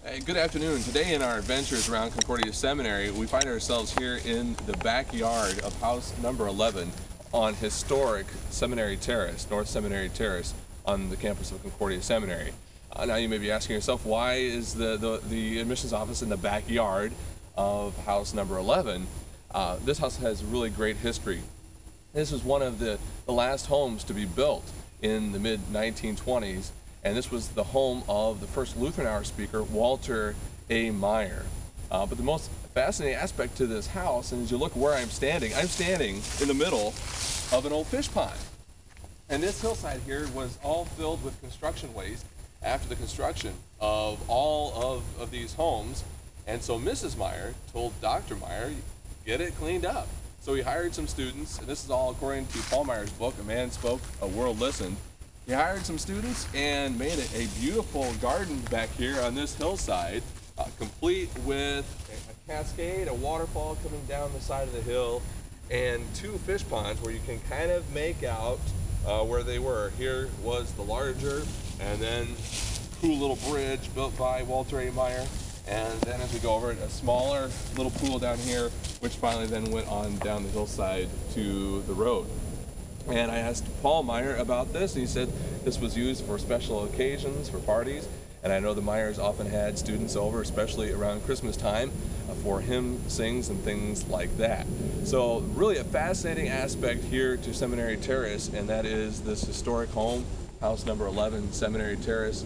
Hey, good afternoon. Today in our adventures around Concordia Seminary, we find ourselves here in the backyard of house number 11 on historic Seminary Terrace, North Seminary Terrace, on the campus of Concordia Seminary. Now you may be asking yourself, why is the admissions office in the backyard of house number 11? This house has really great history. This was one of the last homes to be built in the mid-1920s, and this was the home of the first Lutheran hour speaker, Walter A. Meyer. But the most fascinating aspect to this house, and as you look where I'm standing in the middle of an old fish pond. And this hillside here was all filled with construction waste after the construction of all of these homes. And so Mrs. Meyer told Dr. Meyer, get it cleaned up. So he hired some students, and this is all according to Paul Meyer's book, A Man Spoke, A World Listened. He hired some students and made it a beautiful garden back here on this hillside, complete with a cascade, a waterfall coming down the side of the hill, and two fish ponds where you can kind of make out where they were. Here was the larger, and then cool little bridge built by Walter A. Meyer. And then as we go over it, a smaller little pool down here, which finally then went on down the hillside to the road. And I asked Paul Meyer about this, and he said this was used for special occasions, for parties. And I know the Meyers often had students over, especially around Christmas time, for hymn sings and things like that. So really a fascinating aspect here to Seminary Terrace, and that is this historic home, house number 11, Seminary Terrace.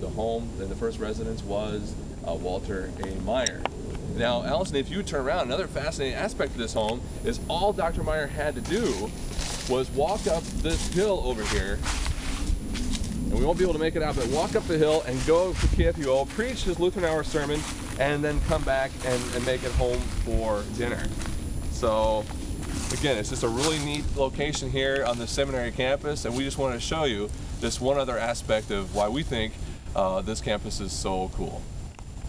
The home and the first residence was Walter A. Meyer. Now, Allison, if you turn around, another fascinating aspect of this home is all Dr. Meyer had to do was walk up this hill over here, and we won't be able to make it out, but walk up the hill and go to KFUO, preach his Lutheran hour sermon, and then come back and make it home for dinner. So, again, it's just a really neat location here on the seminary campus, and we just wanted to show you this one other aspect of why we think this campus is so cool.